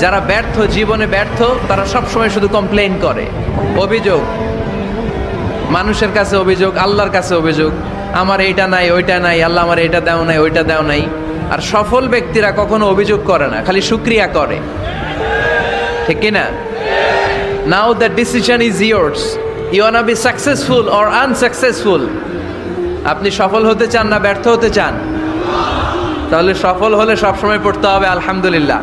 যারা ব্যর্থ, জীবনে ব্যর্থ, তারা সবসময় শুধু কমপ্লেইন করে, অভিযোগ, মানুষের কাছে অভিযোগ, আল্লাহর কাছে অভিযোগ, আমার এইটা নাই, ওইটা নাই, আল্লাহ আমার এইটা দাও নাই, ওইটা দাও নাই। আর সফল ব্যক্তিরা কখনো অভিযোগ করে না, খালি শুকরিয়া করে, ঠিক কিনা? Now the decision is yours, you want be successful or unsuccessful. আপনি সফল হতে চান না ব্যর্থ হতে চান? তাহলে সফল হলে সবসময় পড়তে হবে আলহামদুলিল্লাহ।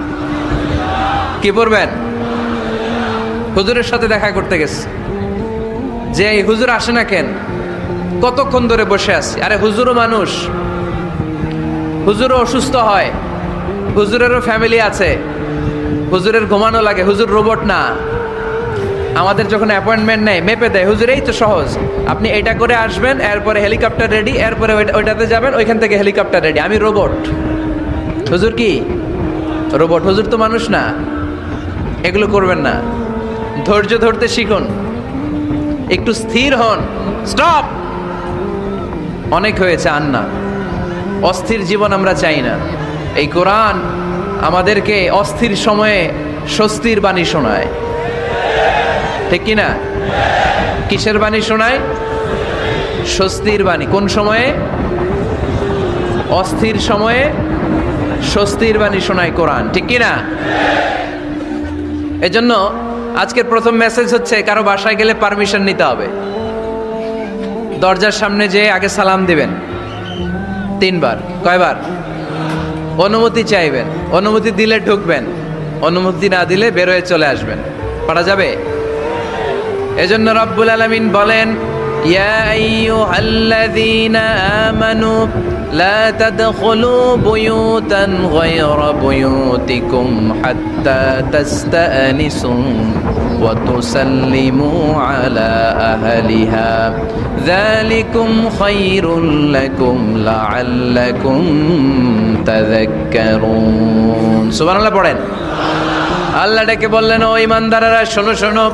কি পড়বেন? হুজুরের সাথে দেখা করতে গেছে, যে এই হুজুর আসে না কেন, কতক্ষণ ধরে বসে আছে। আরে হুজুরও মানুষ, হুজুরও অসুস্থ হয়, হুজুরেরও ফ্যামিলি আছে, হুজুরের ঘুমানো লাগে, হুজুর রোবট না। আমাদের যখন অ্যাপয়েন্টমেন্ট নেয় মেপে দেয়, হুজুর এই তো সহজ, আপনি এটা করে আসবেন, এরপরে হেলিকপ্টার রেডি, এরপরে ওইটাতে যাবেন, ওইখান থেকে হেলিকপ্টার রেডি। আমি রোবট, হুজুর কি রোবট? হুজুর তো মানুষ না। এগুলো করবেন না, ধৈর্য ধরতে শিখুন, একটু স্থির হন। স্টপ, অনেক হয়েছে, আন না। অস্থির জীবন আমরা চাই না। এই কোরআন আমাদেরকে অস্থির সময়ে স্বস্তির বাণী শোনায়, ঠিক কিনা? কিসের বাণী শোনায়? স্বস্তির বাণী। কোন সময়ে? অস্থির সময়ে স্বস্তির বাণী শোনায় কোরআন, ঠিক কিনা? এজন্য আজকের প্রথম মেসেজ হচ্ছে, কারো বাসায় গেলে পারমিশন নিতে হবে। দরজার সামনে যে আগে সালাম দিবেন 3 বার। কয়বার? অনুমতি চাইবেন, অনুমতি দিলে ঢুকবেন, অনুমতি না দিলে বের হয়ে চলে আসবেন। পারা যাবে? এজন্য রব্বুল আলামিন বলেন, ইয়া আইয়ুহাল্লাযীনা আমানু লা তাদখুলু বুয়ুতান গায়রা বুয়ুতিকুম হাত্তা তাস্তানিসু ওয়া তুসাল্লিমু আলা আহলিহা যালিকুম খায়রুল লাকুম লাআল্লাকুম তাযাক্কারুন। সুবহানাল্লাহ পড়েন। আল্লাহ ডেকে বললেন, ও ঈমানদারেরা শোনো শোনো,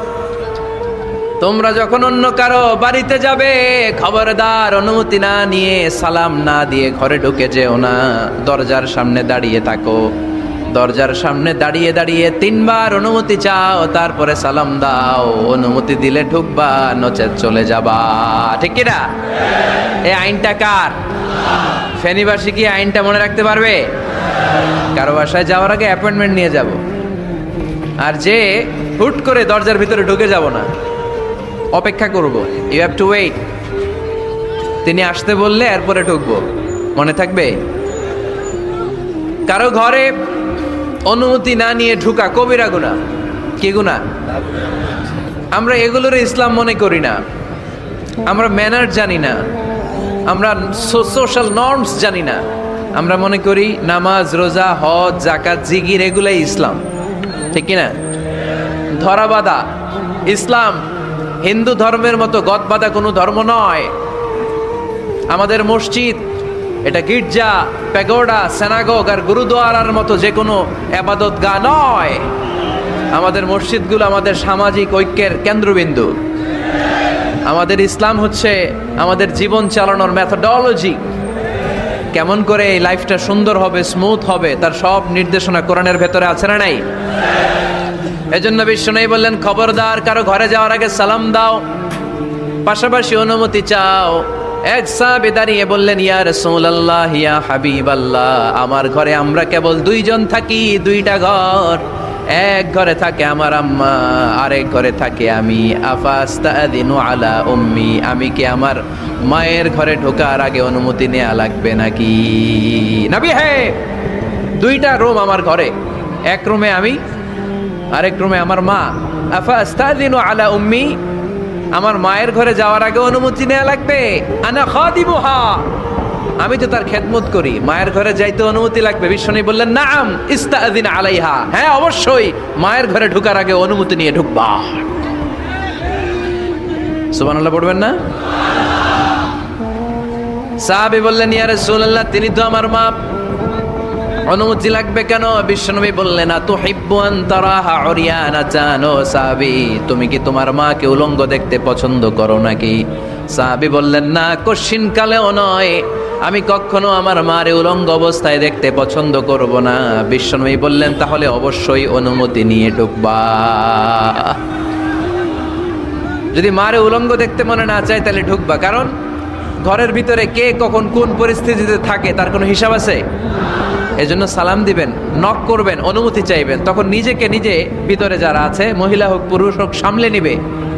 তোমরা যখন অন্য কারো বাড়িতে যাবে, খবরদার অনুমতি না নিয়ে, সালাম না দিয়ে ঘরে ঢুকে যেও না। দরজার সামনে দাঁড়িয়ে থাকো, দরজার সামনে দাঁড়িয়ে দাঁড়িয়ে 3 বার অনুমতি চাও, তারপরে সালাম দাও। অনুমতি দিলে ঢুকবা, নচেত চলে যাবা, ঠিক কিনা? এই আইনটা কার? ফেনীবাসী কি আইনটা মনে রাখতে পারবে? কারো বাসায় যাওয়ার আগে অ্যাপয়েন্টমেন্ট নিয়ে যাব, আর যে হুট করে দরজার ভিতরে ঢুকে যাব না, অপেক্ষা করব। You have to wait. তিনি আসতে বললে এরপরে ঢুকবো, মনে থাকবে? কারো ঘরে অনুমতি না নিয়ে ঢুকা কবিরা গুনাহ। কি গুনাহ? আমরা এগুলোর ইসলাম মনে করি না, আমরা ম্যানার জানি না, আমরা সোশ্যাল নর্মস জানি না। আমরা মনে করি নামাজ, রোজা, হজ, যাকাত, জিকির এগুলাই ইসলাম, ঠিক কিনা? ধরাবাঁধা ইসলাম হিন্দু ধর্মের মতো গদবাঁধা কোনো ধর্ম নয়। আমাদের মসজিদ এটা গির্জা, প্যাগোডা, সিনাগোগ আর গুরুদুয়ারার মতো যে কোনো ইবাদতগাহ নয়। আমাদের মসজিদগুলো আমাদের সামাজিক ঐক্যের কেন্দ্রবিন্দু। আমাদের ইসলাম হচ্ছে আমাদের জীবন চালানোর মেথোডোলজি। কেমন করে এই লাইফটা সুন্দর হবে, স্মুথ হবে, তার সব নির্দেশনা কোরআনের ভেতরে আছে না নাই? এজন্য বিশ্বনবী বললেন, খবরদার কারো ঘরে যাওয়ার আগে সালাম দাও, পাশাপাশি অনুমতি চাও। এক সাহাবী দাঁড়িয়ে বললেন, ইয়া রাসূলুল্লাহ, ইয়া হাবিবাল্লাহ, আমার ঘরে আমরা কেবল 2 জন থাকি, 2টা ঘর। এক ঘরে থাকে আমার আম্মা, আরেক ঘরে থাকে আমি। আফাস্তাদিনু আলা উম্মি, আমি কি আমার মায়ের ঘরে ঢোকার আগে অনুমতি নেওয়া লাগবে নাকি? নবী, হ্যাঁ, 2টা রুম আমার ঘরে, এক রুমে আমি, আরেক রুমে আমার মা। আফাস্তাদিনু আলা উম্মি, আমার মায়ের ঘরে যাওয়ার আগে অনুমতি নেওয়া লাগবে? আনা খাদিমুহা, আমি তো তার খেদমত করি, মায়ের ঘরে যাইতে অনুমতি লাগবে? বিশ্বনবী বললেন, নাআম ইস্তাযিন আলাইহা, হ্যাঁ অবশ্যই মায়ের ঘরে ঢোকার আগে অনুমতি নিয়ে ঢুকবা। সুবহানাল্লাহ পড়বেন না? সাহাবী বললেন, ইয়া রাসূলুল্লাহ, তিনি তো আমার মা, অনুমতি লাগবে কেন? বিশ্বনবী বললেন, আতুহিব্বু আন তারাহা উরিয়ানাতান, ও সাহাবী, তুমি কি তোমার মাকে উলঙ্গ দেখতে পছন্দ করো নাকি? সাহাবী বললেন, না, কশিন কালেও নয়। আমি কখনো আমার মারে উলঙ্গ অবস্থায় দেখতে পছন্দ করব না। বিশ্বনবী বললেন, তাহলে অবশ্যই অনুমতি নিয়ে ঢুকবা। যদি মারে উলঙ্গ দেখতে মনে না চায় তাহলে ঢুকবা, কারণ ঘরের ভিতরে কে কখন কোন পরিস্থিতিতে থাকে তার কোনো হিসাব আছে। এজন্য সালাম দিবেন, নক করবেন, অনুমতি চাইবেন, তখন নিজেকে নিজে ভিতরে যারা আছে, মহিলা হোক পুরুষ হোক, সামলে নিবে,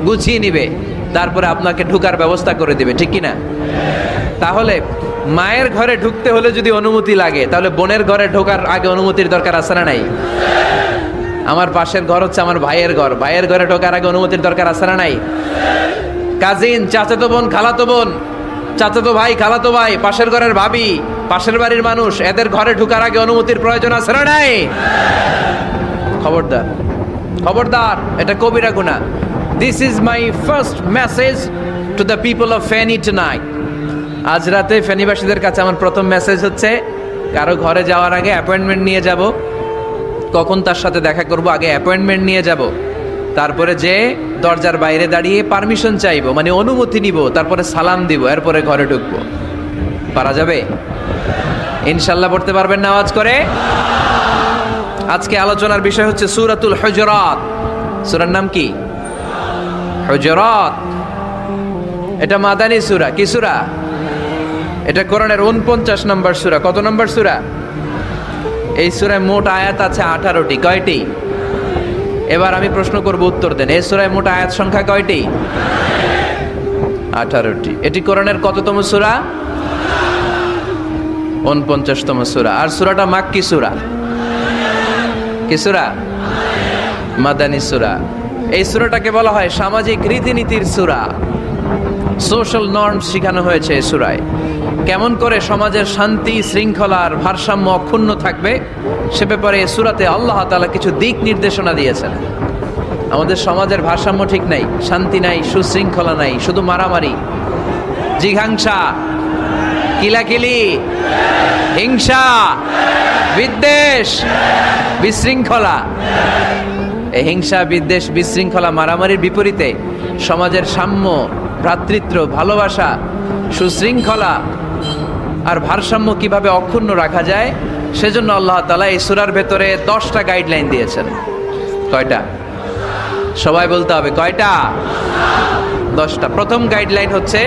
গুছিয়ে নিবে, তারপরে আপনাকে ঢুকার ব্যবস্থা করে দিবে, ঠিক কিনা? তাহলে মায়ের ঘরে ঢুকতে হলে যদি অনুমতি লাগে, তাহলে বোনের ঘরে ঢোকার আগে অনুমতির দরকার আছে না নাই? আমার পাশের ঘর হচ্ছে আমার ভাইয়ের ঘর, ভাইয়ের ঘরে ঢোকার আগে অনুমতির দরকার আছে না নাই? কাজিন, চাচাতো বোন, খালাতো বোন, চাচাতো ভাই, খালাতো ভাই, পাশের ঘরের ভাবি, পাশের বাড়ির মানুষ, এদের ঘরে ঢোকার আগে অনুমতির প্রয়োজন আছে না নাই? খবরদার, খবরদার, এটা কবিরা গুনাহ। This is my first message to the people of Feni tonight. আজ রাতে ফেনীবাসীদের কাছে আমার প্রথম মেসেজ হচ্ছে, কারো ঘরে যাওয়ার আগে অ্যাপয়েন্টমেন্ট নিয়ে যাব। কখন তার সাথে দেখা করব, আগে অ্যাপয়েন্টমেন্ট নিয়ে যাব, তারপরে যে দরজার বাইরে দাঁড়িয়ে পারমিশন চাইবো, মানে অনুমতি নিব, তারপরে সালাম দিব, এরপরে ঘরে ঢুকবো। পারা যাবে? ইনশাল্লাহ পড়তে পারবেন না আওয়াজ করে? আজকে আলোচনার বিষয় হচ্ছে সূরাতুল হুজুরাত। সূরার নাম কি? হুজুরাত। এটা মাদানী সূরা। কি সূরা? এটা কোরআনের 49 নম্বর সূরা। কত নম্বর সূরা? এই সূরায় মোট আয়াত আছে 18টি। কয়টি? এবার আমি প্রশ্ন করব, উত্তর দেন। এই সূরায় মোট আয়াত সংখ্যা কয়টি? 18টি। এটি কোরআনের কততম সূরা? 49তম সূরা। আর সূরাটা মাক্কি সূরা। কি সূরা? মাদানী সূরা। এই সূরাটাকে বলা হয় সামাজিক রীতিনীতির সূরা। সোশ্যাল নর্ম শেখানো হয়েছে এই সূরায়। কেমন করে সমাজের শান্তি শৃঙ্খলার ভারসাম্য অক্ষুণ্ণ থাকবে সে ব্যাপারে এই সূরাতে আল্লাহ তাআলা কিছু দিক নির্দেশনা দিয়েছেন। আমাদের সমাজের ভারসাম্য ঠিক নাই, শান্তি নাই, সুশৃঙ্খলা নাই, শুধু মারামারি, জিঘাংসা, কিলাকিলি, হিংসা, বিদ্বেষ, বিশৃঙ্খলা। এই হিংসা, বিদ্বেষ, বিশৃঙ্খলা, মারামারির বিপরীতে সমাজের সাম্য, ভ্রাতৃত্ব, ভালোবাসা, সুশৃঙ্খলা আর ভারসাম্য কিভাবে অক্ষুণ্ণ রাখা যায়, সেজন্য আল্লাহ তাআলা এই সূরার ভেতরে 10টা গাইডলাইন দিয়েছেন। কয়টা? সবাই বলতে হবে, কয়টা? 10টা। প্রথম গাইডলাইন হচ্ছে,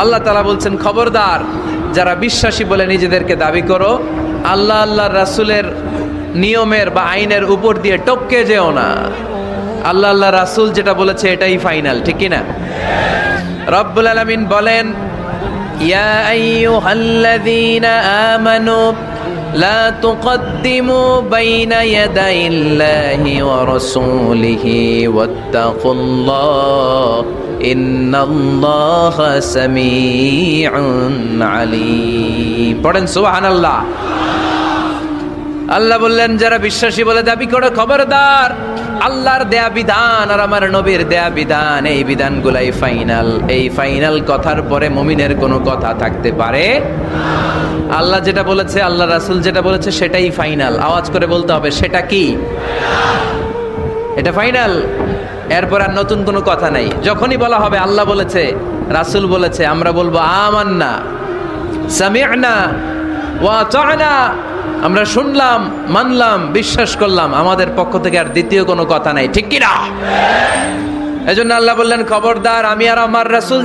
আল্লাহ তাআলা বলছেন, খবরদার যারা বিশ্বাসী বলে নিজেদেরকে দাবি করো, আল্লাহ আল্লাহর রাসূলের নিয়মের বা আইনের উপর দিয়ে টপকে যেও না। আল্লাহ আল্লাহ রাসূল যেটা বলেছে এটাই ফাইনাল, ঠিক কি না? রব্বুল আলামিন বলেন, ইয়া আইয়ুহাল্লাযীনা আমানু লা তুকদ্দিমু বাইনা ইয়াদাইল্লাহি ওয়া রাসূলিহি ওয়াত্তাকুল্লাহ ইন্নাল্লাহা সামিউন আলীম। পড়েন সুবহানাল্লাহ। আল্লাহ বললেন, যারা বিশ্বাসী বলে দাবি করো, খবরদার আল্লাহর দেয়া বিধান আর আমার নবীর দেয়া বিধান, এই বিধানগুলাই ফাইনাল। এই ফাইনাল কথার পরে মুমিনের কোনো কথা থাকতে পারে? আল্লাহ যেটা বলেছে, আল্লাহ রাসূল যেটা বলেছে সেটাই ফাইনাল। আওয়াজ করে বলতে হবে, সেটা কি? এটা ফাইনাল। এরপর আর নতুন কোনো কথা নাই। যখনই বলা হবে আল্লাহ বলেছে, রাসূল বলেছে, আমরা বলবো আমান্না, সামি'না ওয়া আতা'না, আমরা শুনলাম, মানলাম, বিশ্বাস করলাম, আমাদের পক্ষ থেকে আর দ্বিতীয় কোনো কথা নাই, ঠিক কি না? এজন্য আল্লাহ বললেন, খবরদার আমি আর আমার রাসূল